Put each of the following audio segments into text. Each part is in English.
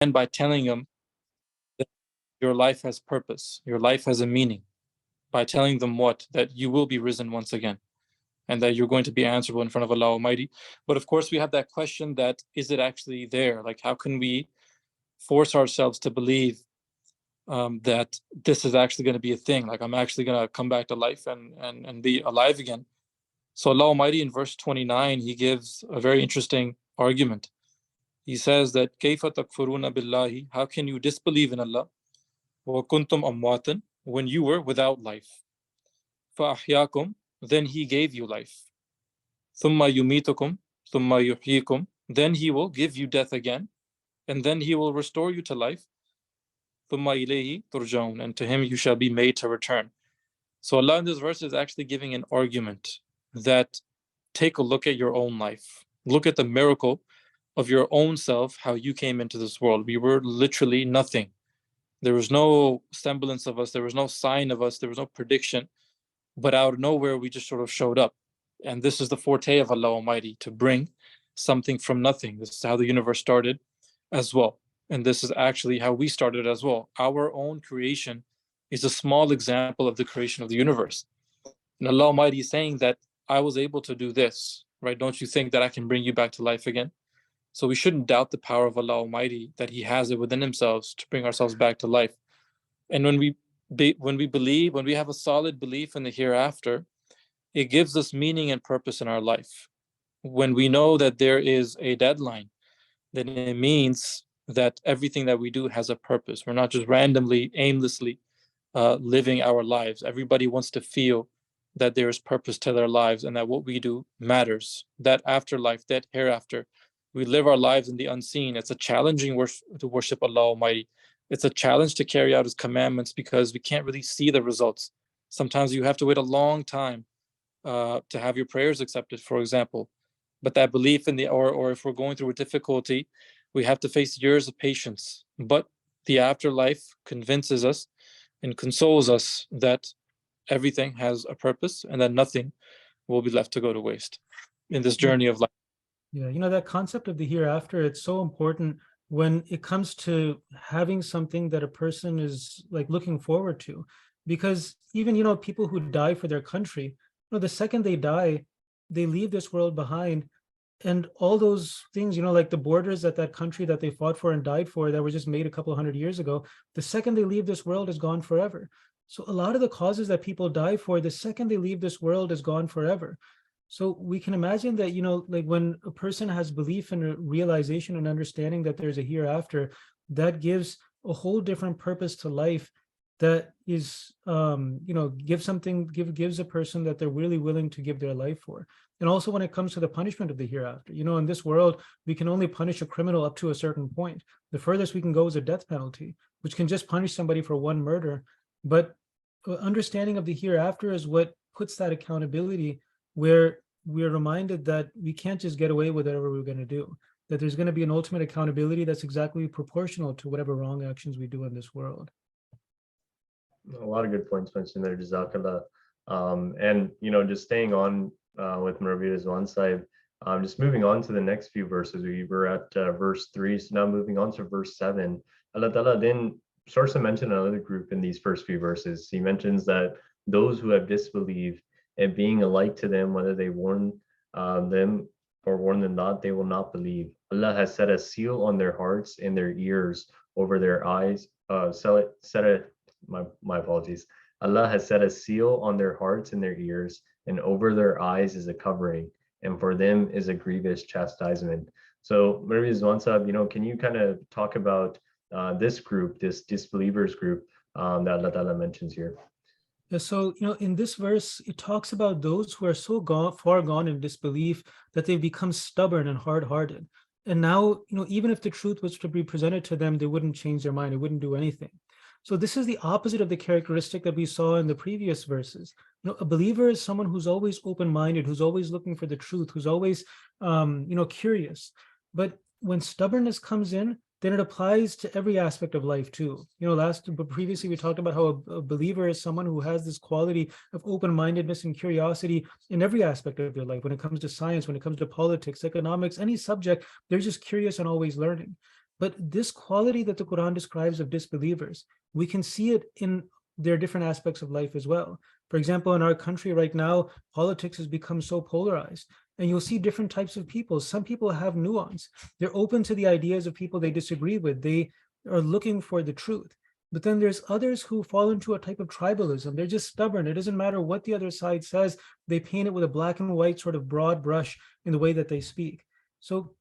and by telling them that your life has purpose, your life has a meaning, by telling them what? That you will be risen once again, and that you're going to be answerable in front of Allah Almighty. But of course, we have that question that, is it actually there? Like, how can we force ourselves to believe that this is actually going to be a thing? Like, I'm actually going to come back to life and be alive again. So Allah Almighty in verse 29, He gives a very interesting argument. He says that كَيْفَ تَكْفُرُونَ بِاللَّهِ, how can you disbelieve in Allah? وَكُنْتُمْ أَمْوَاتًا, when you were without life. فَأَحْيَاكُمْ, then He gave you life. ثُمَّ يُمِيتُكُمْ ثُمَّ يُحْيِيكُمْ, then He will give you death again, and then He will restore you to life. ثُمَّ إِلَيْهِ تُرْجَعُونَ, and to Him you shall be made to return. So Allah in this verse is actually giving an argument that, take a look at your own life. Look at the miracle of your own self, how you came into this world. We were literally nothing. There was no semblance of us. There was no sign of us. There was no prediction. But out of nowhere, we just sort of showed up. And this is the forte of Allah Almighty, to bring something from nothing. This is how the universe started as well. And this is actually how we started as well. Our own creation is a small example of the creation of the universe. And Allah Almighty is saying that I was able to do this, right? Don't you think that I can bring you back to life again? So we shouldn't doubt the power of Allah Almighty, that He has it within Himself to bring ourselves back to life. And when we believe, when we have a solid belief in the hereafter, it gives us meaning and purpose in our life. When we know that there is a deadline, then it means that everything that we do has a purpose. We're not just randomly, aimlessly living our lives. Everybody wants to feel that there is purpose to their lives and that what we do matters. That afterlife, that hereafter, we live our lives in the unseen. It's a challenging to worship Allah Almighty. It's a challenge to carry out His commandments because we can't really see the results. Sometimes you have to wait a long time to have your prayers accepted, for example. But that belief in or if we're going through a difficulty, we have to face years of patience. But the afterlife convinces us and consoles us that everything has a purpose and that nothing will be left to go to waste in this journey of life. Yeah, that concept of the hereafter, it's so important when it comes to having something that a person is like looking forward to. Because even, people who die for their country, the second they die, they leave this world behind. And all those things, like the borders that country that they fought for and died for that were just made a couple of hundred years ago, the second they leave this world is gone forever. So a lot of the causes that people die for, the second they leave this world is gone forever. So we can imagine that, like when a person has belief and a realization and understanding that there's a hereafter, that gives a whole different purpose to life, that is, gives a person that they're really willing to give their life for. And also when it comes to the punishment of the hereafter, in this world, we can only punish a criminal up to a certain point. The furthest we can go is a death penalty, which can just punish somebody for one murder. But understanding of the hereafter is what puts that accountability, where we're reminded that we can't just get away with whatever we're going to do, that there's going to be an ultimate accountability that's exactly proportional to whatever wrong actions we do in this world. A lot of good points mentioned there, Jazakallah. And, just staying on with Murabiya's one side, just moving on to the next few verses. We were at verse 3, so now moving on to verse 7. Allah Ta'ala then starts to mention another group in these first few verses. He mentions that those who have disbelieved, and being alike to them, whether they warn them or warn them not, they will not believe. Allah has set a seal on their hearts and their ears, over their eyes. My apologies. Allah has set a seal on their hearts and their ears, and over their eyes is a covering, and for them is a grievous chastisement. So, Mary Zwansab, can you kind of talk about this group, this disbelievers group that Allah Ta'ala mentions here? Yeah, so, in this verse, it talks about those who are so far gone in disbelief that they've become stubborn and hard-hearted. And now, even if the truth was to be presented to them, they wouldn't change their mind. It wouldn't do anything. So this is the opposite of the characteristic that we saw in the previous verses. A believer is someone who's always open-minded, who's always looking for the truth, who's always, curious. But when stubbornness comes in, then it applies to every aspect of life too. Previously we talked about how a believer is someone who has this quality of open-mindedness and curiosity in every aspect of their life. When it comes to science, when it comes to politics, economics, any subject, they're just curious and always learning. But this quality that the Quran describes of disbelievers, we can see it in their different aspects of life as well. For example, in our country right now, politics has become so polarized, and you'll see different types of people. Some people have nuance. They're open to the ideas of people they disagree with. They are looking for the truth. But then there's others who fall into a type of tribalism. They're just stubborn. It doesn't matter what the other side says. They paint it with a black and white sort of broad brush in the way that they speak. So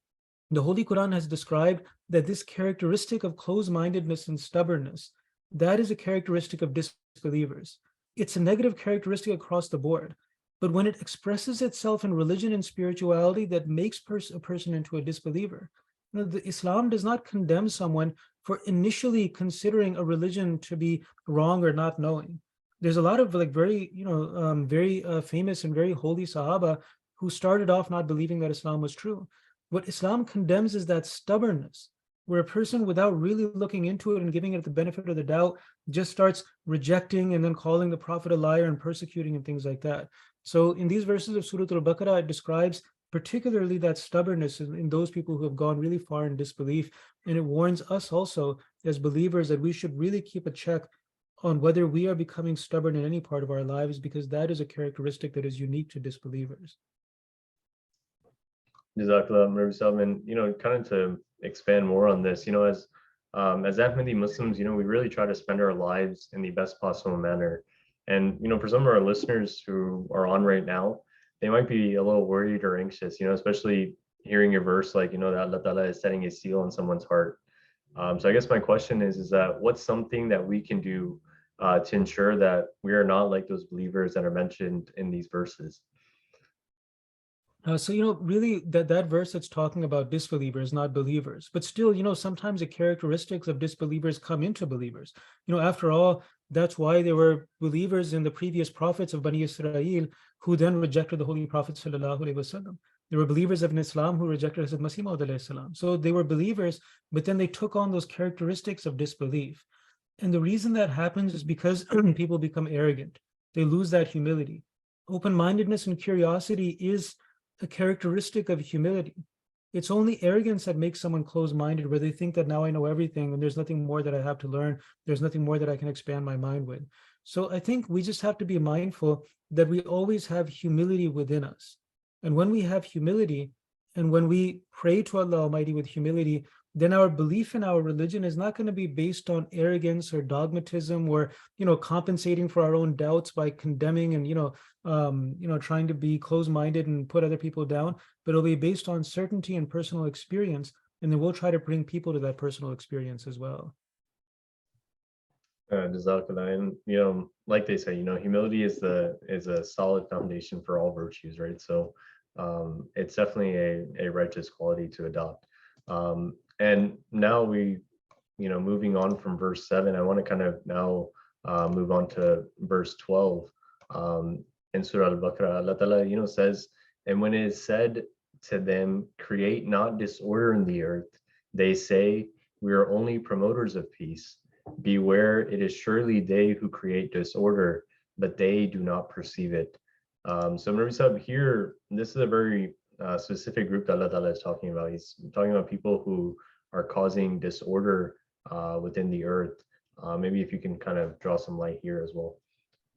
the Holy Quran has described that this characteristic of closed-mindedness and stubbornness, that is a characteristic of disbelievers. It's a negative characteristic across the board. But when it expresses itself in religion and spirituality, that makes a person into a disbeliever. The Islam does not condemn someone for initially considering a religion to be wrong or not knowing. There's a lot of like very, very famous and very holy Sahaba who started off not believing that Islam was true. What Islam condemns is that stubbornness, where a person, without really looking into it and giving it the benefit of the doubt, just starts rejecting and then calling the Prophet a liar and persecuting and things like that. So in these verses of Surah Al-Baqarah, it describes particularly that stubbornness in those people who have gone really far in disbelief. And it warns us also as believers that we should really keep a check on whether we are becoming stubborn in any part of our lives, because that is a characteristic that is unique to disbelievers. Jazakallah, Mirza. And kind of to expand more on this, as Ahmadi Muslims, we really try to spend our lives in the best possible manner. And for some of our listeners who are on right now, they might be a little worried or anxious, especially hearing your verse like, that Allah Ta'ala is setting a seal on someone's heart. So I guess my question is that what's something that we can do to ensure that we are not like those believers that are mentioned in these verses? So, really that verse that's talking about disbelievers, not believers, but still, sometimes the characteristics of disbelievers come into believers. After all, that's why there were believers in the previous prophets of Bani Israel who then rejected the Holy Prophet sallallahu alaihi wasallam. There were believers of Islam who rejected Hazrat Masih Maud alayhi salam. So they were believers, but then they took on those characteristics of disbelief. And the reason that happens is because people become arrogant. They lose that humility. Open-mindedness and curiosity is a characteristic of humility. It's only arrogance that makes someone closed-minded, where they think that now I know everything and there's nothing more that I have to learn. There's nothing more that I can expand my mind with. So I think we just have to be mindful that we always have humility within us. And when we have humility, and when we pray to Allah Almighty with humility, then our belief in our religion is not going to be based on arrogance or dogmatism, or compensating for our own doubts by condemning and trying to be closed-minded and put other people down. But it'll be based on certainty and personal experience, and then we'll try to bring people to that personal experience as well. Jazakallah. And like they say, humility is a solid foundation for all virtues, right? So it's definitely a righteous quality to adopt. And now moving on from verse 7, I want to kind of now move on to verse 12 in Surah Al-Baqarah. Allah Ta'ala, says, and when it is said to them, create not disorder in the earth, they say, we are only promoters of peace. Beware, it is surely they who create disorder, but they do not perceive it. So Mirza, here, this is a very specific group that Allah Ta'ala is talking about. He's talking about people who are causing disorder within the earth. Maybe if you can kind of draw some light here as well.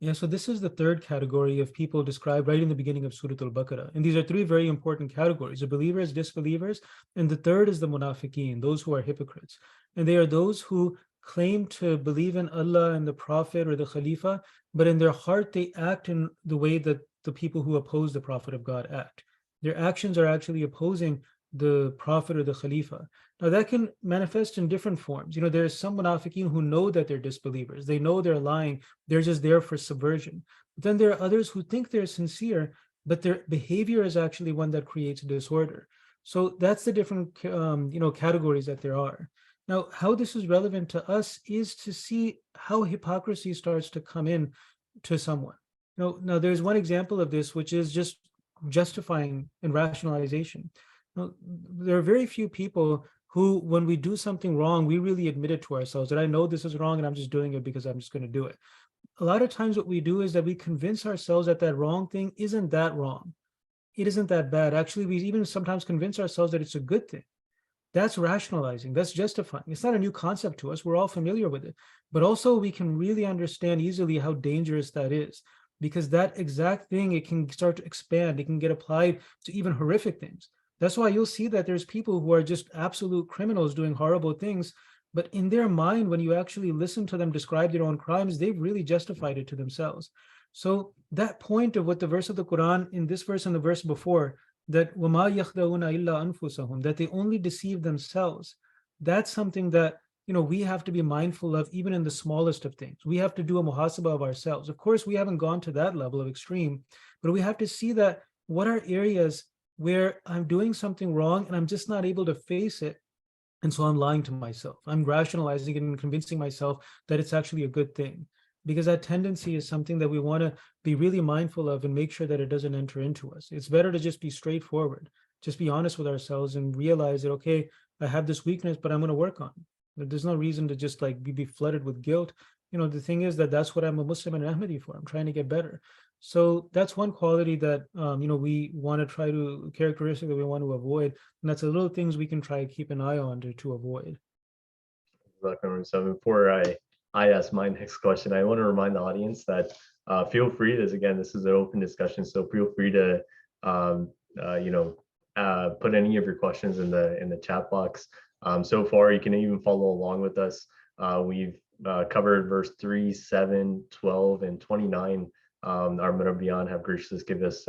Yeah, so this is the third category of people described right in the beginning of Surah Al-Baqarah. And these are three very important categories: the believers, disbelievers, and the third is the munafiqeen, those who are hypocrites. And they are those who claim to believe in Allah and the Prophet or the Khalifa, but in their heart they act in the way that the people who oppose the Prophet of God act. Their actions are actually opposing the Prophet or the Khalifa. Now that can manifest in different forms. There's some munafiqeen who know that they're disbelievers. They know they're lying. They're just there for subversion. But then there are others who think they're sincere, but their behavior is actually one that creates disorder. So that's the different categories that there are. Now, how this is relevant to us is to see how hypocrisy starts to come in to someone. Now there's one example of this, which is just justifying and rationalization. There are very few people who, when we do something wrong, we really admit it to ourselves that I know this is wrong and I'm just doing it because I'm just going to do it. A lot of times what we do is that we convince ourselves that that wrong thing isn't that wrong. It isn't that bad. Actually, we even sometimes convince ourselves that it's a good thing. That's rationalizing, that's justifying. It's not a new concept to us. We're all familiar with it. But also we can really understand easily how dangerous that is, because that exact thing, it can start to expand. It can get applied to even horrific things. That's why you'll see that there's people who are just absolute criminals doing horrible things. But in their mind, when you actually listen to them describe their own crimes, they've really justified it to themselves. So that point of what the verse of the Quran in this verse and the verse before, that وَمَا يَخْدَعُونَ إِلَّا أَنفُسَهُم, that they only deceive themselves, that's something that we have to be mindful of even in the smallest of things. We have to do a muhasabah of ourselves. Of course, we haven't gone to that level of extreme, but we have to see that what are areas where I'm doing something wrong and I'm just not able to face it. And so I'm lying to myself. I'm rationalizing it and convincing myself that it's actually a good thing, because that tendency is something that we want to be really mindful of and make sure that it doesn't enter into us. It's better to just be straightforward, just be honest with ourselves and realize that, okay, I have this weakness, but I'm going to work on it. There's no reason to just like be flooded with guilt. The thing is that that's what I'm a Muslim and Ahmadi for. I'm trying to get better. So that's one quality that, we want to try to, characteristic that we want to avoid. And that's the little things we can try to keep an eye on to avoid. So before I ask my next question, I want to remind the audience that feel free, this is an open discussion, so feel free to put any of your questions in the chat box. So far, you can even follow along with us. We've covered verse 3, 7, 12, and 29. Our Murabiyan have graciously given us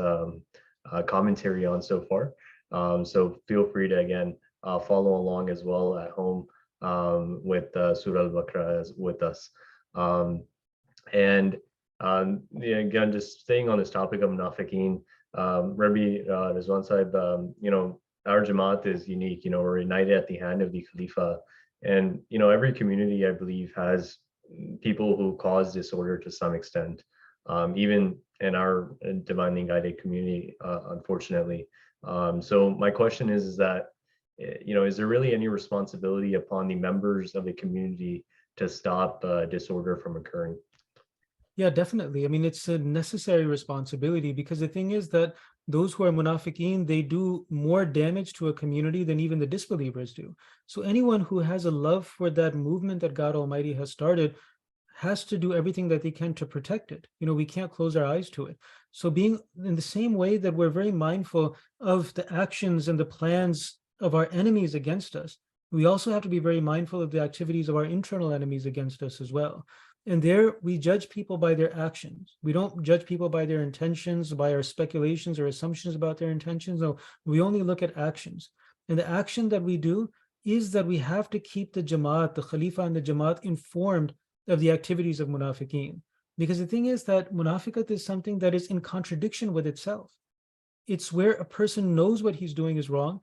commentary on so far. So feel free to, again, follow along as well at home with Surah Al-Baqarah with us. Again, just staying on this topic of munafiqeen, Rabbi Rizwan Sahib, our Jamaat is unique. We're united at the hand of the Khalifa. And, every community, I believe, has people who cause disorder to some extent, even in our divinely guided community, unfortunately. So my question is that, is there really any responsibility upon the members of the community to stop disorder from occurring? Yeah, definitely. I mean, it's a necessary responsibility, because the thing is that those who are munafiqeen, they do more damage to a community than even the disbelievers do. So anyone who has a love for that movement that God Almighty has started has to do everything that they can to protect it. We can't close our eyes to it. So being in the same way that we're very mindful of the actions and the plans of our enemies against us, we also have to be very mindful of the activities of our internal enemies against us as well. And there we judge people by their actions. We don't judge people by their intentions, by our speculations or assumptions about their intentions. No, we only look at actions. And the action that we do is that we have to keep the Jamaat, the Khalifa and the Jamaat, informed of the activities of munafiqeen. Because the thing is that munafiqat is something that is in contradiction with itself. It's where a person knows what he's doing is wrong.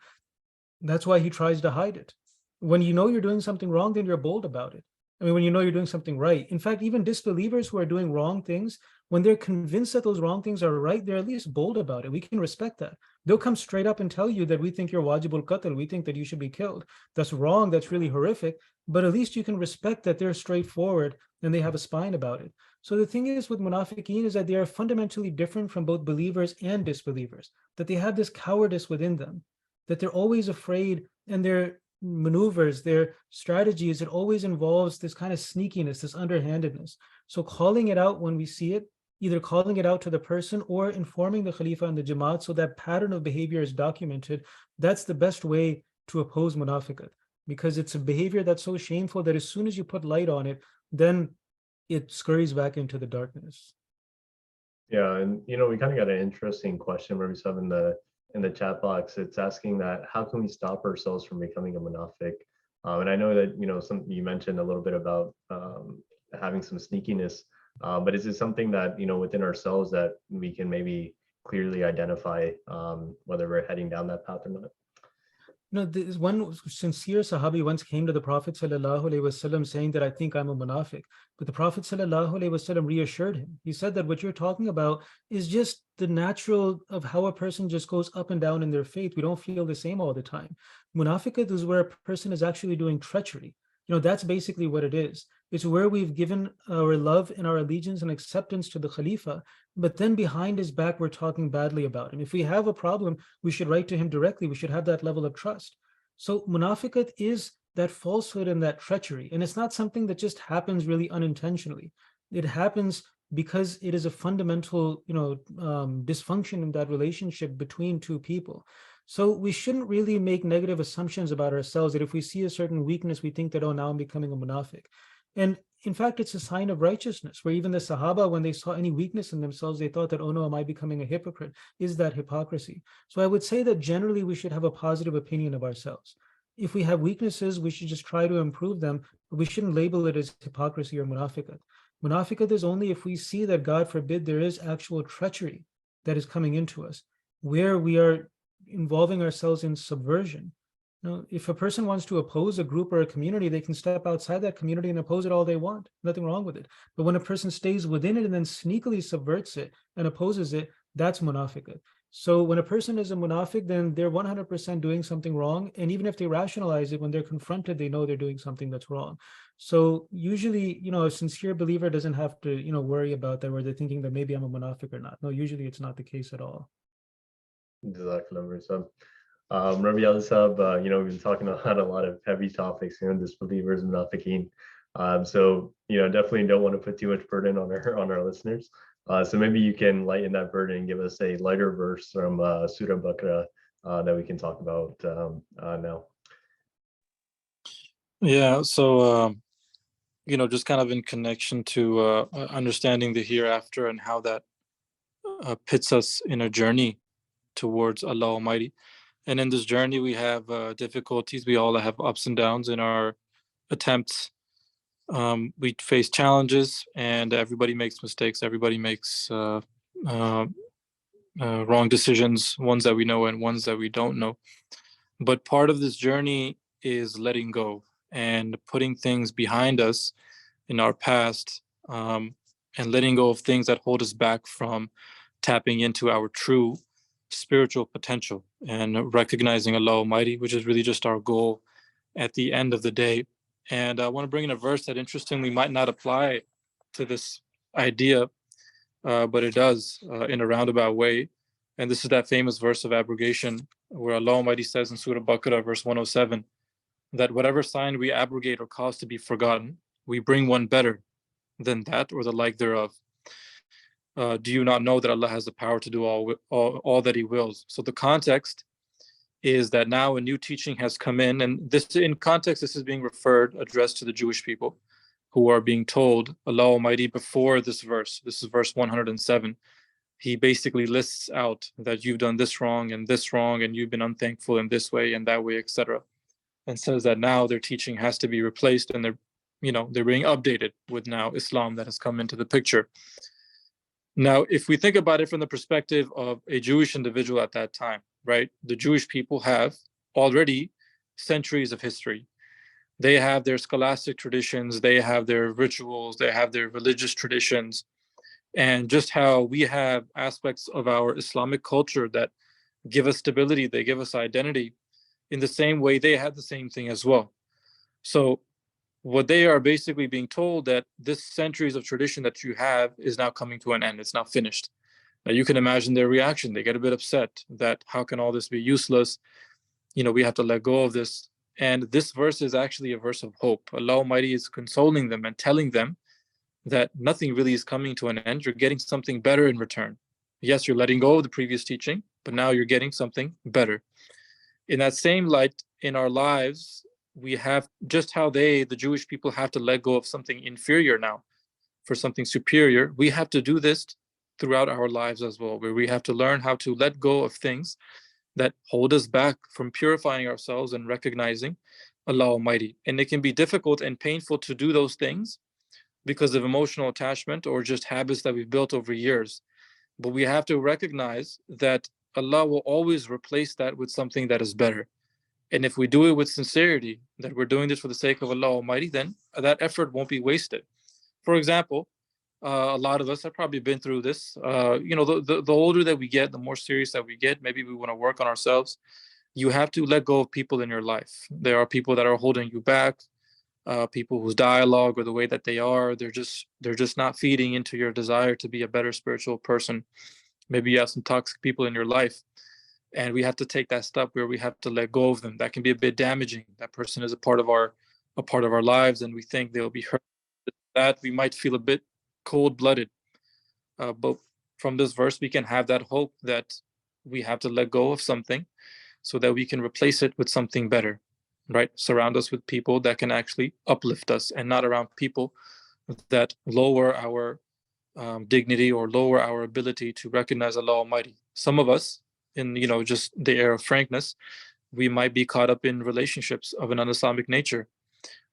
That's why he tries to hide it. When you know you're doing something wrong, then you're bold about it. I mean, when you know you're doing something right. In fact, even disbelievers who are doing wrong things, when they're convinced that those wrong things are right, they're at least bold about it. We can respect that. They'll come straight up and tell you that we think you're wajibul qatl, we think that you should be killed. That's wrong, that's really horrific, but at least you can respect that they're straightforward and they have a spine about it. So the thing is with munafiqeen is that they are fundamentally different from both believers and disbelievers, that they have this cowardice within them, that they're always afraid, and their maneuvers, their strategies, it always involves this kind of sneakiness, this underhandedness. So calling it out when we see it, either calling it out to the person or informing the Khalifa and the Jamaat so that pattern of behavior is documented, that's the best way to oppose munafiqat, because it's a behavior that's so shameful that as soon as you put light on it, then it scurries back into the darkness. Yeah, and we kind of got an interesting question where we saw in the chat box. It's asking that how can we stop ourselves from becoming a munafiq? And I know that you mentioned a little bit about having some sneakiness, but is it something that within ourselves that we can maybe clearly identify whether we're heading down that path or not? This one sincere Sahabi once came to the Prophet ﷺ saying that I think I'm a munafiq. But the Prophet ﷺ reassured him. He said that what you're talking about is just the natural of how a person just goes up and down in their faith. We don't feel the same all the time. Munafiqat is where a person is actually doing treachery. That's basically what it is. It's where we've given our love and our allegiance and acceptance to the Khalifa, but then behind his back, we're talking badly about him. If we have a problem, we should write to him directly. We should have that level of trust. So munafiqat is that falsehood and that treachery. And it's not something that just happens really unintentionally. It happens because it is a fundamental, dysfunction in that relationship between two people. So we shouldn't really make negative assumptions about ourselves that if we see a certain weakness, we think that, oh, now I'm becoming a munafiq. And in fact, it's a sign of righteousness, where even the Sahaba, when they saw any weakness in themselves, they thought that, oh no, am I becoming a hypocrite? Is that hypocrisy? So I would say that generally we should have a positive opinion of ourselves. If we have weaknesses, we should just try to improve them, but we shouldn't label it as hypocrisy or munafiqat. Munafiqat is only if we see that, God forbid, there is actual treachery that is coming into us, where we are involving ourselves in subversion. If a person wants to oppose a group or a community, they can step outside that community and oppose it all they want. Nothing wrong with it. But when a person stays within it and then sneakily subverts it and opposes it, that's munafiqat. So when a person is a munafiq, then they're 100% doing something wrong. And even if they rationalize it, when they're confronted, they know they're doing something that's wrong. So usually, a sincere believer doesn't have to, worry about that, where they're thinking that maybe I'm a munafiq or not. No, usually it's not the case at all. Rabbi Al-Sab, we've been talking about a lot of heavy topics, disbelievers, munafiqeen. So, definitely don't want to put too much burden on our listeners. So maybe you can lighten that burden and give us a lighter verse from Surah Al-Baqarah that we can talk about now. Yeah, so, just kind of in connection to understanding the hereafter and how that pits us in a journey towards Allah Almighty. And in this journey, we have difficulties. We all have ups and downs in our attempts. We face challenges, and everybody makes mistakes. Everybody makes wrong decisions, ones that we know and ones that we don't know. But part of this journey is letting go and putting things behind us in our past, and letting go of things that hold us back from tapping into our true spiritual potential and recognizing Allah Almighty, which is really just our goal at the end of the day. And I want to bring in a verse that interestingly might not apply to this idea, but it does in a roundabout way. And this is that famous verse of abrogation where Allah Almighty says in Surah Al-Baqarah, verse 107, that whatever sign we abrogate or cause to be forgotten, we bring one better than that or the like thereof. Do you not know that Allah has the power to do all that He wills? So the context is that now a new teaching has come in, and this is being addressed to the Jewish people who are being told, Allah Almighty, before this verse, this is verse 107, He basically lists out that you've done this wrong, and you've been unthankful in this way and that way, etc. And says that now their teaching has to be replaced, and they're being updated with now Islam that has come into the picture. Now, if we think about it from the perspective of a Jewish individual at that time, right? The Jewish people have already centuries of history. They have their scholastic traditions, they have their rituals, they have their religious traditions, and just how we have aspects of our Islamic culture that give us stability, they give us identity. In the same way, they had the same thing as well. So what they are basically being told that this centuries of tradition that you have is now coming to an end. It's now finished. Now you can imagine their reaction. They get a bit upset that how can all this be useless? We have to let go of this. And this verse is actually a verse of hope. Allah Almighty is consoling them and telling them that nothing really is coming to an end. You're getting something better in return. Yes, you're letting go of the previous teaching, but now you're getting something better. In that same light, in our lives, we have just how the Jewish people, have to let go of something inferior now for something superior. We have to do this throughout our lives as well, where we have to learn how to let go of things that hold us back from purifying ourselves and recognizing Allah Almighty. And it can be difficult and painful to do those things because of emotional attachment or just habits that we've built over years. But we have to recognize that Allah will always replace that with something that is better. And if we do it with sincerity, that we're doing this for the sake of Allah Almighty, then that effort won't be wasted. For example, a lot of us have probably been through this. The older that we get, the more serious that we get, maybe we want to work on ourselves. You have to let go of people in your life. There are people that are holding you back, people whose dialogue or the way that they are, they're just not feeding into your desire to be a better spiritual person. Maybe you have some toxic people in your life. And we have to take that step where we have to let go of them. That can be a bit damaging. That person is a part of our lives, and we think they'll be hurt. That we might feel a bit cold-blooded. But from this verse, we can have that hope that we have to let go of something so that we can replace it with something better, right? Surround us with people that can actually uplift us, and not around people that lower our dignity or lower our ability to recognize Allah Almighty. Some of us, in just the air of frankness, we might be caught up in relationships of an un-Islamic nature.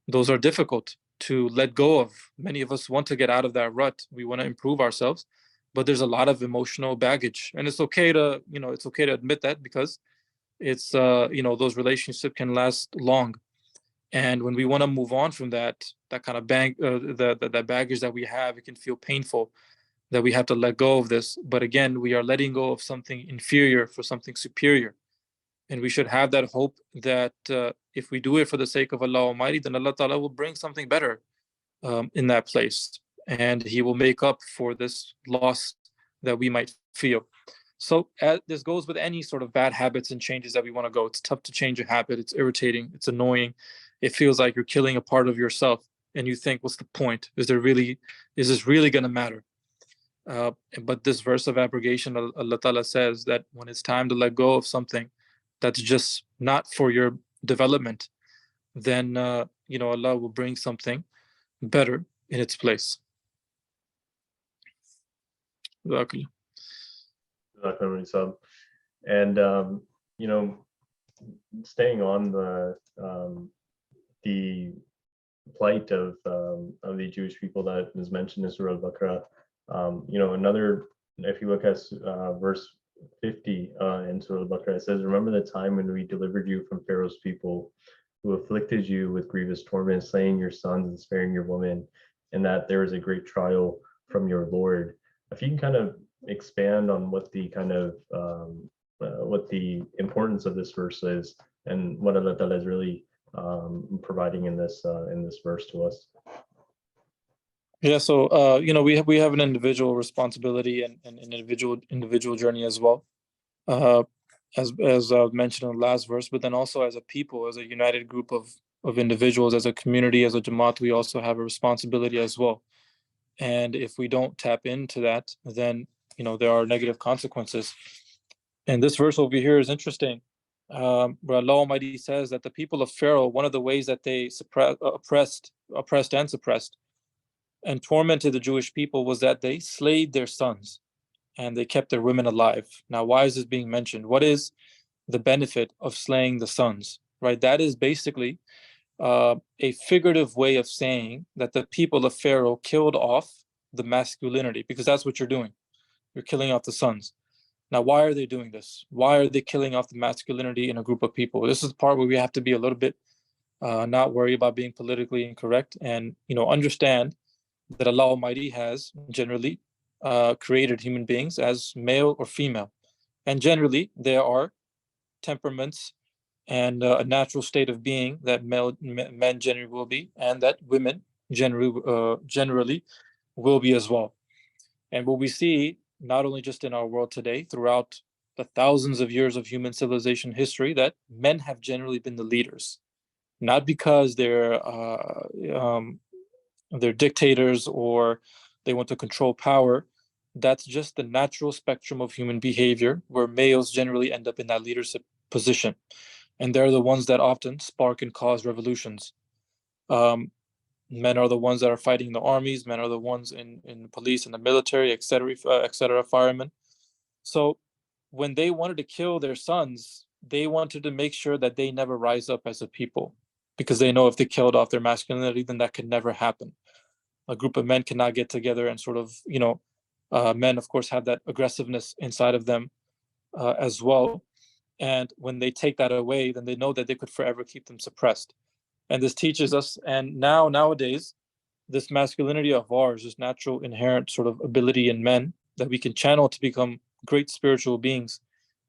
Those are difficult to let go of. Many of us want to get out of that rut. We want to improve ourselves, but there's a lot of emotional baggage, and it's okay to admit that, because it's those relationships can last long. And when we want to move on from that kind of that baggage that we have, it can feel painful that we have to let go of this. But again, we are letting go of something inferior for something superior. And we should have that hope that if we do it for the sake of Allah Almighty, then Allah Ta'ala will bring something better in that place. And He will make up for this loss that we might feel. So this goes with any sort of bad habits and changes that we want to go. It's tough to change a habit. It's irritating. It's annoying. It feels like you're killing a part of yourself. And you think, what's the point? Is this really going to matter? But this verse of abrogation, Allah Ta'ala says that when it's time to let go of something that's just not for your development, then Allah will bring something better in its place. Exactly. And staying on the plight of the Jewish people that is mentioned in Surah Al-Baqarah, another, if you look at verse 50 in Surah Al-Baqarah, it says, "Remember the time when we delivered you from Pharaoh's people, who afflicted you with grievous torment, slaying your sons and sparing your women, and that there is a great trial from your Lord." If you can kind of expand on what the kind of what the importance of this verse is, and what Allah Ta'ala is really providing in this verse to us. Yeah, so we have an individual responsibility and an individual journey as well, as mentioned in the last verse. But then also as a people, as a united group of individuals, as a community, as a Jamaat, we also have a responsibility as well. And if we don't tap into that, then there are negative consequences. And this verse over here is interesting, where Allah Almighty says that the people of Pharaoh, one of the ways that they oppressed and suppressed and tormented the Jewish people was that they slayed their sons and they kept their women alive. Now, why is this being mentioned? What is the benefit of slaying the sons, right? That is basically a figurative way of saying that the people of Pharaoh killed off the masculinity, because that's what you're doing. You're killing off the sons. Now, why are they doing this? Why are they killing off the masculinity in a group of people? This is the part where we have to be a little bit not worry about being politically incorrect, and understand that Allah Almighty has generally created human beings as male or female. And generally, there are temperaments and a natural state of being that men generally will be, and that women generally will be as well. And what we see, not only just in our world today, throughout the thousands of years of human civilization history, that men have generally been the leaders, not because they're dictators or they want to control power. That's just the natural spectrum of human behavior, where males generally end up in that leadership position. And they're the ones that often spark and cause revolutions. Men are the ones that are fighting the armies. Men are the ones in the police and the military, etc., firemen. So when they wanted to kill their sons, they wanted to make sure that they never rise up as a people, because they know if they killed off their masculinity, then that could never happen. A group of men cannot get together and sort of, men, of course, have that aggressiveness inside of them as well. And when they take that away, then they know that they could forever keep them suppressed. And this teaches us, and nowadays, this masculinity of ours, this natural inherent sort of ability in men that we can channel to become great spiritual beings,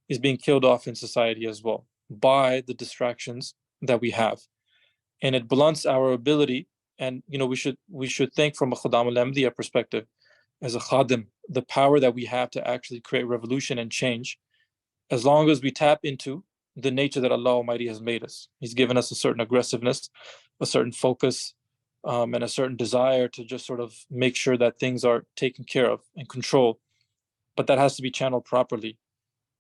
is being killed off in society as well by the distractions that we have. And it blunts our ability. And we should think from a Khuddamul Ahmadiyya perspective, as a Khadim, the power that we have to actually create revolution and change as long as we tap into the nature that Allah Almighty has made us. He's given us a certain aggressiveness, a certain focus, and a certain desire to just sort of make sure that things are taken care of and controlled. But that has to be channeled properly.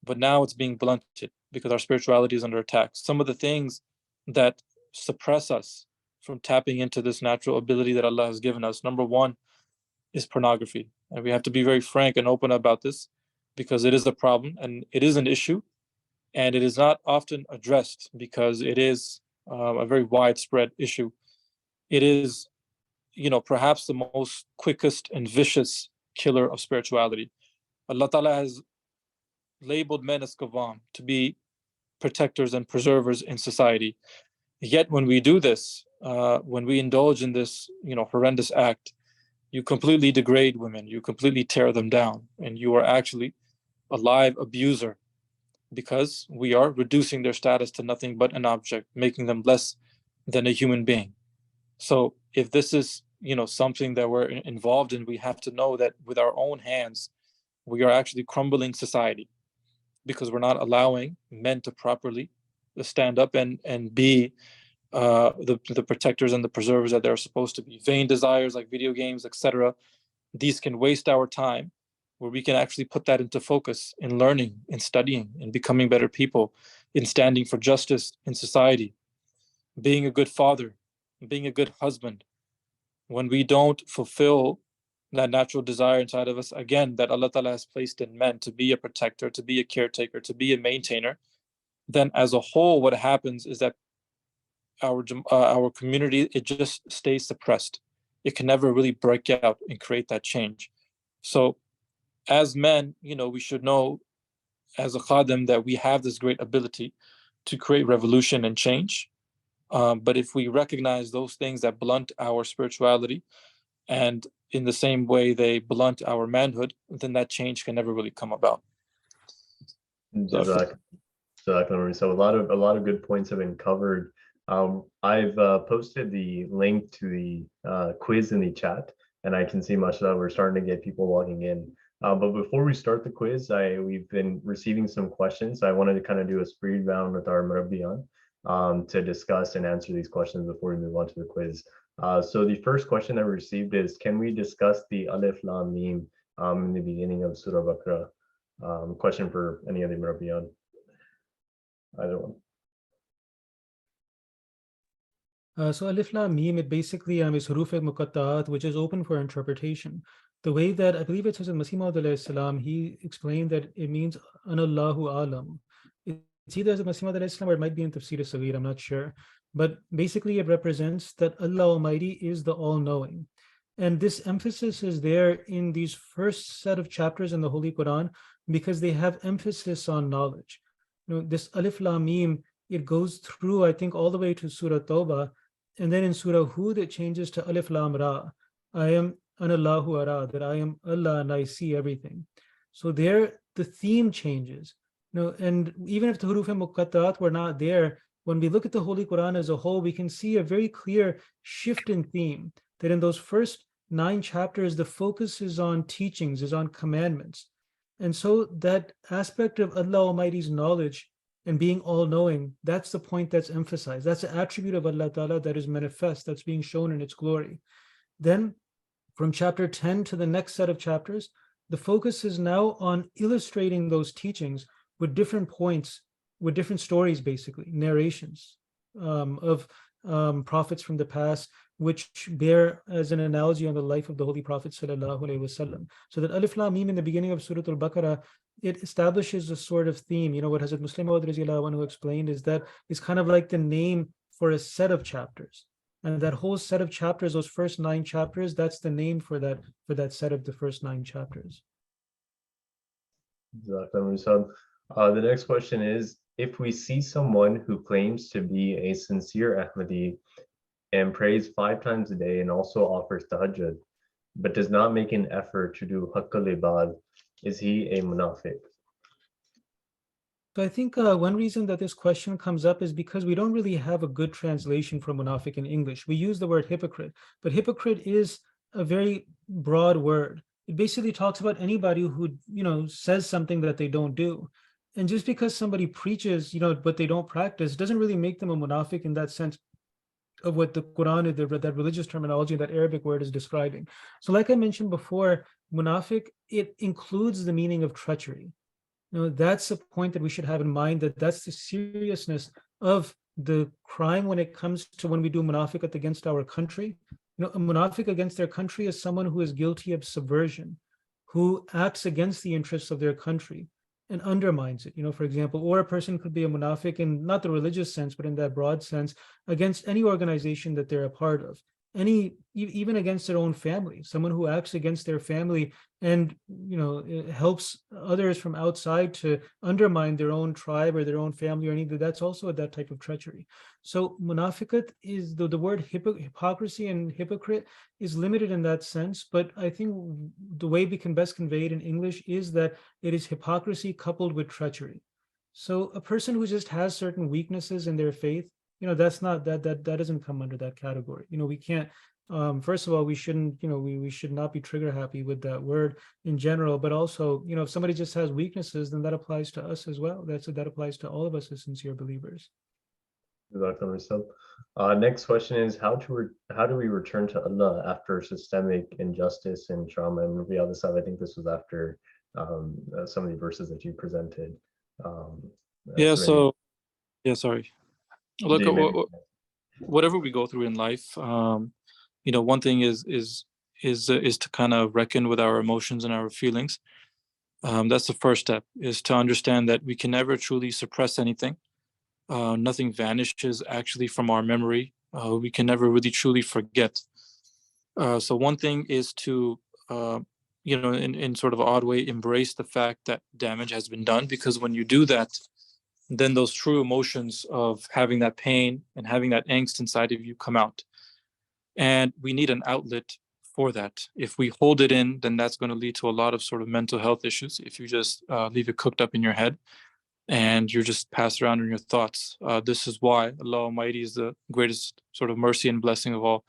But now it's being blunted because our spirituality is under attack. Some of the things that suppress us from tapping into this natural ability that Allah has given us, number one is pornography. And we have to be very frank and open about this because it is a problem and it is an issue. And it is not often addressed because it is a very widespread issue. It is, perhaps the most quickest and vicious killer of spirituality. Allah Ta'ala has labeled men as Khuddam, to be protectors and preservers in society. Yet when we do this, when we indulge in this, horrendous act, you completely degrade women, you completely tear them down, and you are actually a live abuser because we are reducing their status to nothing but an object, making them less than a human being. So if this is, something that we're involved in, we have to know that with our own hands, we are actually crumbling society because we're not allowing men to properly stand up and be the protectors and the preservers that they're supposed to be. Vain desires like video games, etc. These can waste our time where we can actually put that into focus in learning, in studying, in becoming better people, in standing for justice in society, being a good father, being a good husband. When we don't fulfill that natural desire inside of us, again, that Allah Ta'ala has placed in men to be a protector, to be a caretaker, to be a maintainer, then as a whole, what happens is that our community, it just stays suppressed. It can never really break out and create that change. So as men, we should know as a Khuddam that we have this great ability to create revolution and change. But if we recognize those things that blunt our spirituality, and in the same way they blunt our manhood, then that change can never really come about. Exactly. So a lot of good points have been covered. I've posted the link to the quiz in the chat, and I can see much that we're starting to get people logging in. But before we start the quiz, we've been receiving some questions. I wanted to kind of do a speed round with our Murabbiyan to discuss and answer these questions before we move on to the quiz. So the first question that we received is, can we discuss the Alif Lam Mim in the beginning of Surah Al-Baqarah? Question for any of the Murabbiyan. Either one. So Alif Lam Mim, it basically is huruf muqatta'at, which is open for interpretation. The way that I believe it says in Masih Maud alayhi salam, he explained that it means Anallahu alam. It's either as a Masih Maud alayhi salam or it might be in Tafsir Saghir, I'm not sure. But basically it represents that Allah Almighty is the all-knowing. And this emphasis is there in these first set of chapters in the Holy Qur'an because they have emphasis on knowledge. This Alif Lam Mim, it goes through, I think, all the way to Surah Tawbah. And then in Surah Hud, it changes to Alif Lam Ra. I am Anallahu Ara, that I am Allah and I see everything. So there, the theme changes. And even if the huruf muqatta'at were not there, when we look at the Holy Quran as a whole, we can see a very clear shift in theme, that in those first 9 chapters, the focus is on teachings, is on commandments. And so that aspect of Allah Almighty's knowledge and being all-knowing, that's the point that's emphasized. That's an attribute of Allah Ta'ala that is manifest, that's being shown in its glory. Then from chapter 10 to the next set of chapters, the focus is now on illustrating those teachings with different points, with different stories, basically, narrations of prophets from the past, which bear as an analogy on the life of the Holy Prophet Sallallahu Alaihi Wasallam. So that Alif Lam Mim in the beginning of Surah Al-Baqarah, it establishes a sort of theme. What Hazrat Muslim Maud Radhiyallahu Anhu explained is that it's kind of like the name for a set of chapters. And that whole set of chapters, those first 9 chapters, that's the name for that set of the first 9 chapters. Exactly. So the next question is, if we see someone who claims to be a sincere Ahmadi and prays 5 times a day and also offers tahajjud, but does not make an effort to do haqqul ibad, is he a munafiq? So I think one reason that this question comes up is because we don't really have a good translation for munafiq in English. We use the word hypocrite, but hypocrite is a very broad word. It basically talks about anybody who, says something that they don't do. And just because somebody preaches, but they don't practice, doesn't really make them a munafiq in that sense of what the Quran, that religious terminology, that Arabic word is describing. So like I mentioned before, munafiq, it includes the meaning of treachery. That's a point that we should have in mind, that that's the seriousness of the crime when it comes to when we do munafiqat against our country. A munafiq against their country is someone who is guilty of subversion, who acts against the interests of their country and undermines it, for example. Or a person could be a munafiq in not the religious sense, but in that broad sense, against any organization that they're a part of, even against their own family, someone who acts against their family and helps others from outside to undermine their own tribe or their own family or anything. That's also that type of treachery. So munafiqat is the word hypocrisy and hypocrite is limited in that sense, but I think the way we can best convey it in English is that it is hypocrisy coupled with treachery. So a person who just has certain weaknesses in their faith, that's not that doesn't come under that category. We can't, first of all, we shouldn't, we should not be trigger happy with that word in general, but also, if somebody just has weaknesses, then that applies to us as well. That applies to all of us as sincere believers. Next question is, how do we return to Allah after systemic injustice and trauma? And Rabi al-Islam, I think this was after some of the verses that you presented. Sorry. Look, whatever we go through in life, one thing is to kind of reckon with our emotions and our feelings. That's the first step, is to understand that we can never truly suppress anything. Nothing vanishes actually from our memory. We can never really truly forget. So one thing is to, in sort of an odd way, embrace the fact that damage has been done, because when you do that, then those true emotions of having that pain and having that angst inside of you come out. And we need an outlet for that. If we hold it in, then that's going to lead to a lot of sort of mental health issues. If you just leave it cooked up in your head and you're just passed around in your thoughts. This is why Allah Almighty is the greatest sort of mercy and blessing of all.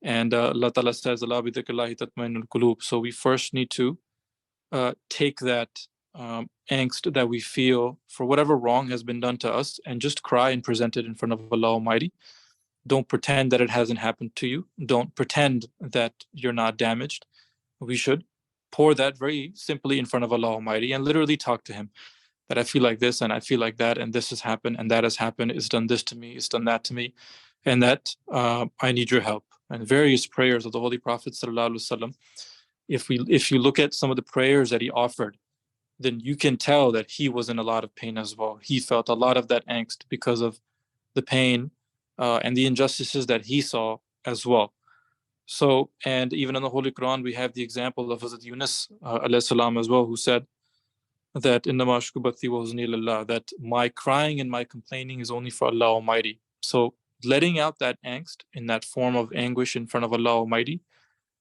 And Allah Ta'ala says, "Allah bi dhikrillahi tatma'innul qulub." So we first need to take that angst that we feel for whatever wrong has been done to us and just cry and present it in front of Allah Almighty. Don't pretend that it hasn't happened to you. Don't pretend that you're not damaged. We should pour that very simply in front of Allah Almighty and literally talk to Him, that I feel like this and I feel like that, and this has happened and that has happened. It's done this to me, it's done that to me, and that I need your help. And various prayers of the Holy Prophet ﷺ. If you look at some of the prayers that he offered, then you can tell that he was in a lot of pain as well. He felt a lot of that angst because of the pain and the injustices that he saw as well. So, and even in the Holy Qur'an, we have the example of Hazrat Yunus alayhi salam as well, who said that innama ashku bathi wa huzni lillah, that my crying and my complaining is only for Allah Almighty. So letting out that angst in that form of anguish in front of Allah Almighty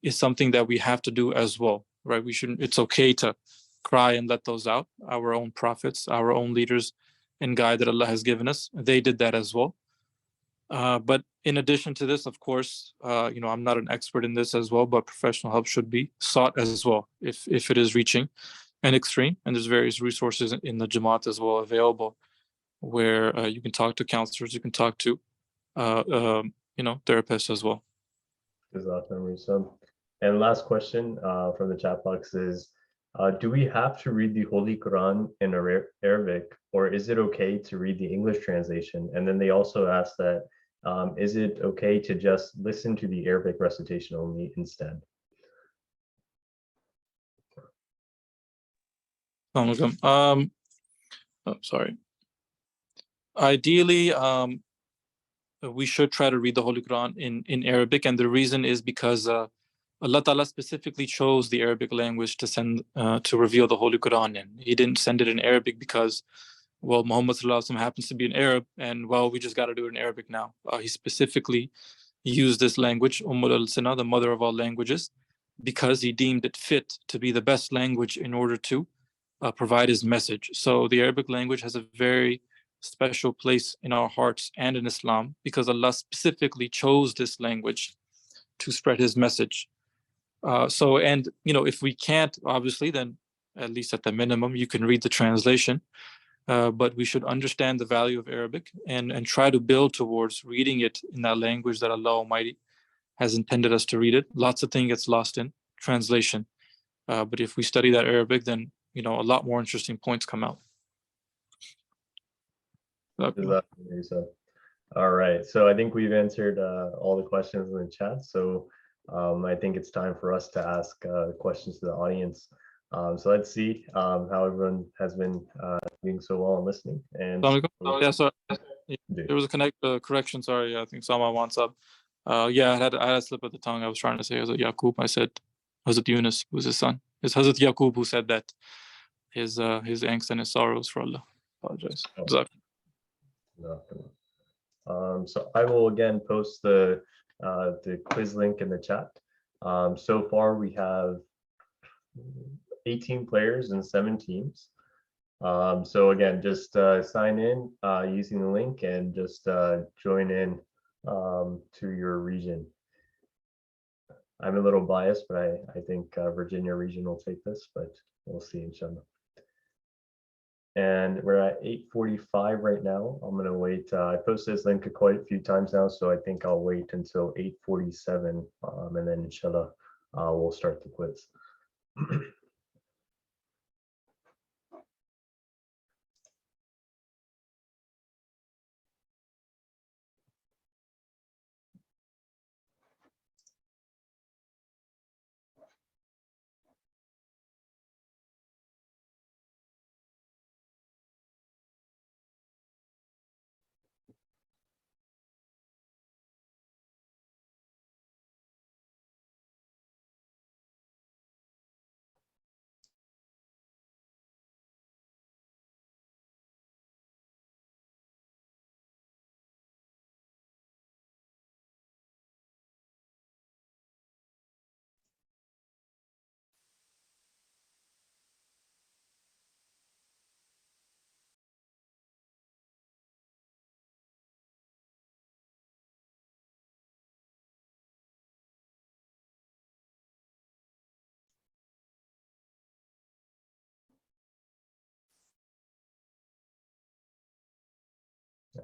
is something that we have to do as well, right? It's okay to cry and let those out. Our own prophets, our own leaders and guide that Allah has given us, they did that as well. But in addition to this, of course, I'm not an expert in this as well, but professional help should be sought as well if it is reaching an extreme. And there's various resources in the Jamaat as well available, where you can talk to counselors, you can talk to therapists as well. And last question from the chat box is, do we have to read the Holy Quran in Arabic, or is it okay to read the English translation? And then they also ask that, is it okay to just listen to the Arabic recitation only instead? Sorry. Ideally, we should try to read the Holy Quran in Arabic, and the reason is because Allah Ta'ala specifically chose the Arabic language to send to reveal the Holy Quran in. He didn't send it in Arabic because, well, Muhammad happens to be an Arab, and well, we just got to do it in Arabic now. He specifically used this language, al-Sina, the mother of all languages, because he deemed it fit to be the best language in order to provide his message. So the Arabic language has a very special place in our hearts and in Islam, because Allah specifically chose this language to spread his message. If we can't, obviously, then at least at the minimum. You can read the translation, but we should understand the value of Arabic and try to build towards reading it in that language that Allah Almighty has intended us to read it. Lots of things gets lost in translation. But if we study that Arabic, then, a lot more interesting points come out. All right, so I think we've answered all the questions in the chat. So I think it's time for us to ask questions to the audience. So let's see how everyone has been doing so well and listening. And yeah, sorry. There was a correction. Sorry, I think someone wants up. Yeah, I had a slip of the tongue. I was trying to say Hazrat Yaqub. I said Hazrat Yunus, who's his son. It's Hazrat Yaqub who said that his angst and his sorrows for Allah. Apologize. So I will again post the quiz link in the chat. So far we have 18 players and 7 teams. So again, just sign in using the link and just join in to your region. I'm a little biased, but I think Virginia region will take this, but we'll see, inshallah. And we're at 8:45 right now. I'm gonna wait. I posted this link quite a few times now, so I think I'll wait until 8:47, and then inshallah we'll start the quiz.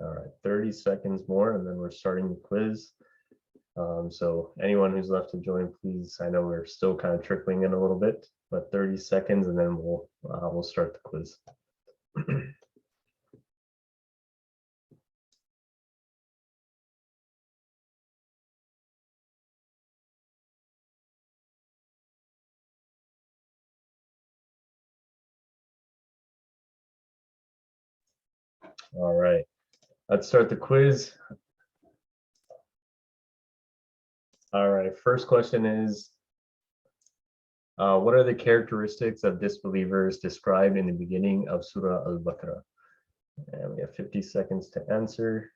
All right, 30 seconds more, and then we're starting the quiz. So anyone who's left to join, please. I know we're still kind of trickling in a little bit, but 30 seconds, and then we'll start the quiz. All right, let's start the quiz. All right, first question is, what are the characteristics of disbelievers described in the beginning of Surah Al-Baqarah? And we have 50 seconds to answer.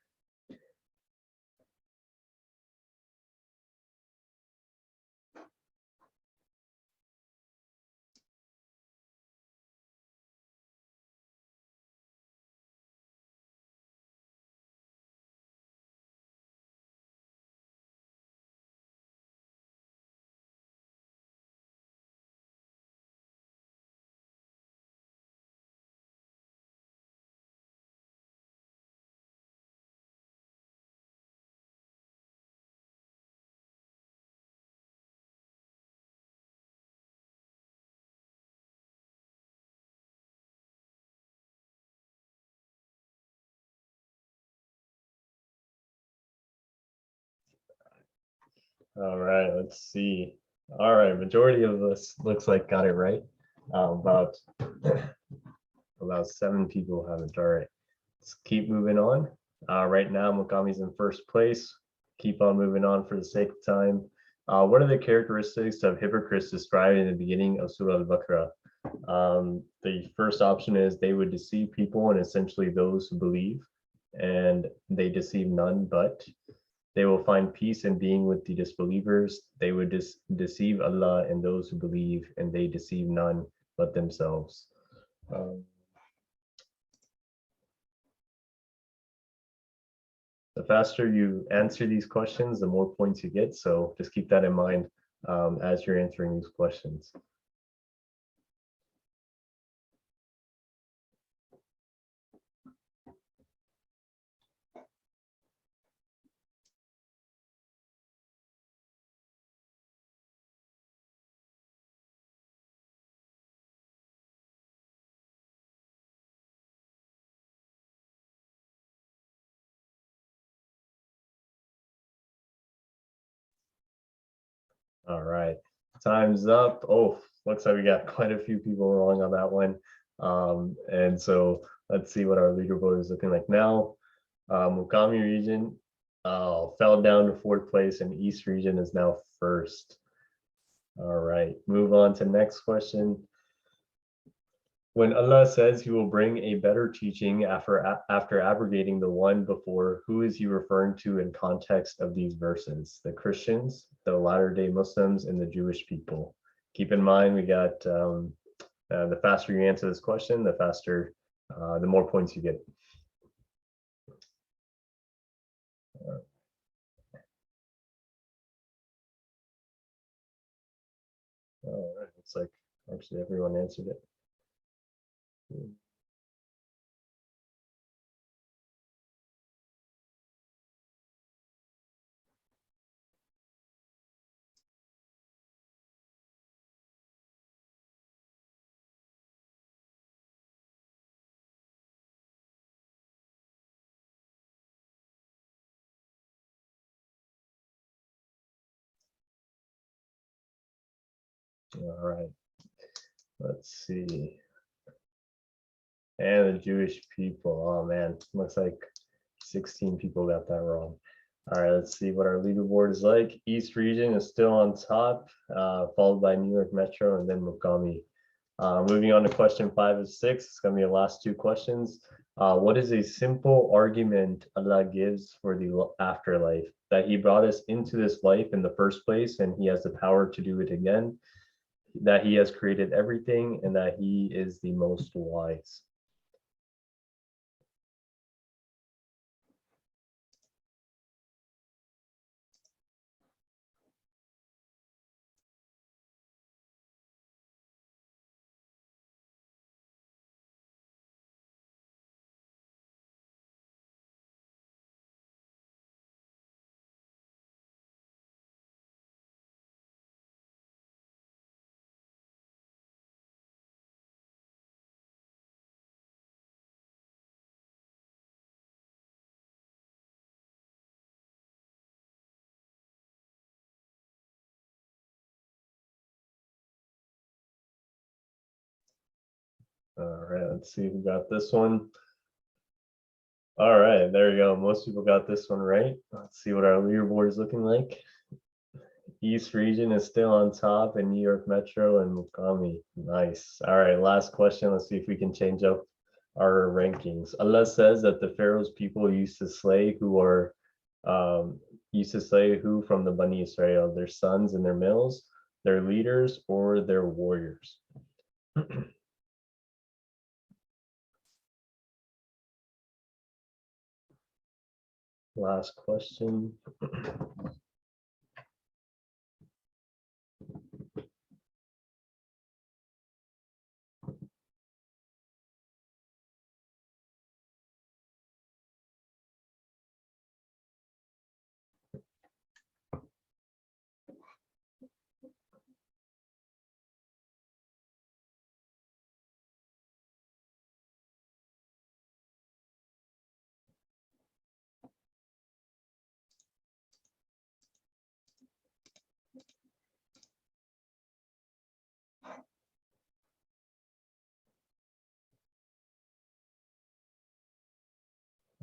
All right, let's see. All right, majority of us looks like got it right. About 7 people haven't. All right, let's keep moving on. Right now, Mukami's in first place. Keep on moving on for the sake of time. What are the characteristics of hypocrites described in the beginning of Surah Al-Baqarah? The first option is they would deceive people, and essentially those who believe, and they deceive none but. They will find peace in being with the disbelievers. They would deceive Allah and those who believe, and they deceive none but themselves. The faster you answer these questions, the more points you get. So just keep that in mind as you're answering these questions. All right, time's up. Oh, looks like we got quite a few people wrong on that one. And so let's see what our leaderboard is looking like now. Mukami region fell down to 4th place, and East region is now 1st. All right, move on to next question. When Allah says he will bring a better teaching after abrogating the one before, who is he referring to in context of these verses? The Christians, the Latter-day Muslims, and the Jewish people. Keep in mind, we got the faster you answer this question, the more points you get. All right, looks like actually everyone answered it. All right, let's see. And the Jewish people. Oh man, looks like 16 people got that wrong. All right, let's see what our leaderboard is like. East region is still on top, followed by New York Metro and then Mukami. Moving on to question 5 and 6. It's going to be the last 2 questions. What is a simple argument Allah gives for the afterlife? That he brought us into this life in the first place and he has the power to do it again. That he has created everything and that he is the most wise. All right, let's see who got this one. All right, there you go. Most people got this one right. Let's see what our leaderboard is looking like. East region is still on top and New York Metro and Mukami. Nice. All right, last question. Let's see if we can change up our rankings. Allah says that the Pharaoh's people used to slay who from the Bani Israel, their sons and their males, their leaders or their warriors. Last question.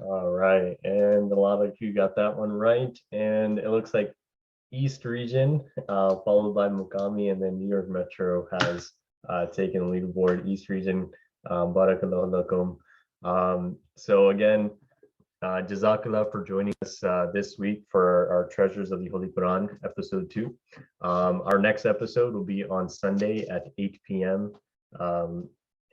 All right, and a lot of you got that one right. And it looks like East region, followed by Mukami, and then New York Metro has taken the leaderboard. East region, barakallahu lakum. So again, Jazakallah for joining us this week for our Treasures of the Holy Qur'an, episode 2. Our next episode will be on Sunday at 8 p.m.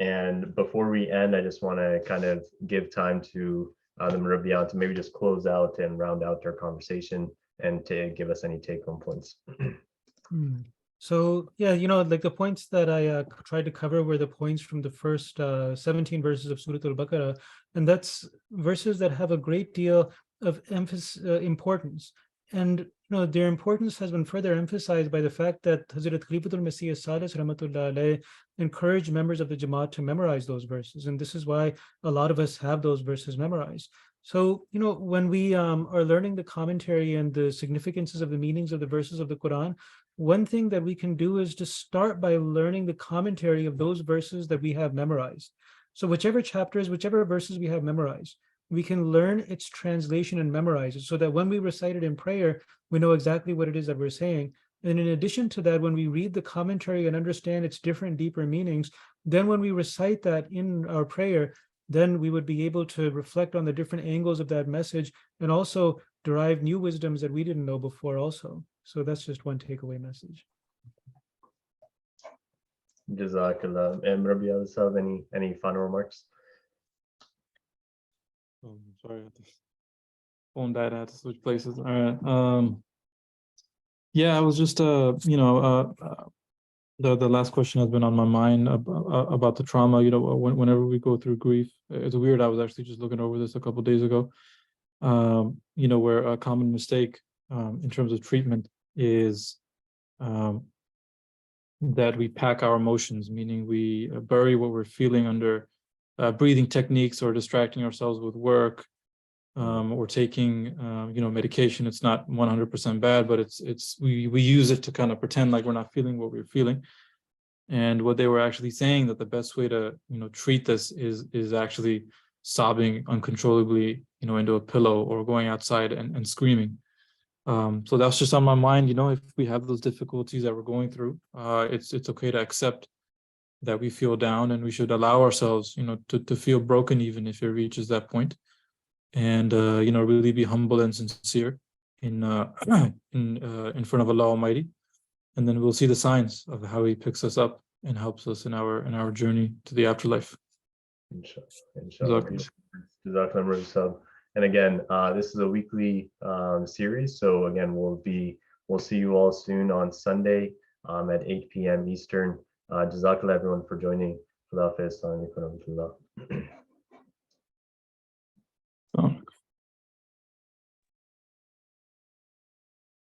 And before we end, I just want to kind of give time to the Murabiyan to maybe just close out and round out their conversation and to give us any take-home points. So yeah, like the points that I tried to cover were the points from the first 17 verses of Surah Al-Baqarah, and that's verses that have a great deal of importance. And their importance has been further emphasized by the fact that Hazrat Khalifatul Masih Sadis Rahmatullah alayh encouraged members of the Jamaat to memorize those verses, and this is why a lot of us have those verses memorized. So, when we are learning the commentary and the significances of the meanings of the verses of the Quran, one thing that we can do is to start by learning the commentary of those verses that we have memorized. So whichever chapters, whichever verses we have memorized, we can learn its translation and memorize it so that when we recite it in prayer, we know exactly what it is that we're saying. And in addition to that, when we read the commentary and understand its different, deeper meanings, then when we recite that in our prayer, then we would be able to reflect on the different angles of that message and also derive new wisdoms that we didn't know before also. So that's just one takeaway message. Jazakallah. And Rabbi Al-Sab, any final remarks? Oh, sorry, phone died. I had to switch places. All right. Yeah, I was just the last question has been on my mind about the trauma. Whenever we go through grief, it's weird. I was actually just looking over this a couple of days ago. Where a common mistake in terms of treatment is that we pack our emotions, meaning we bury what we're feeling under breathing techniques or distracting ourselves with work, or taking medication. It's not 100% bad, but we use it to kind of pretend like we're not feeling what we're feeling. And what they were actually saying, that the best way to treat this is actually sobbing uncontrollably into a pillow or going outside and screaming. So that's just on my mind. If we have those difficulties that we're going through, it's okay to accept that we feel down, and we should allow ourselves to feel broken, even if it reaches that point. And really be humble and sincere in in front of Allah Almighty, and then we'll see the signs of how He picks us up and helps us in our journey to the afterlife. Inshallah. Jazakallah. And again, this is a weekly series, so again, we'll see you all soon on Sunday at 8 p.m. Eastern. Jazakallah everyone for joining. Khudafis. Assalamu alaikum warahmatullah.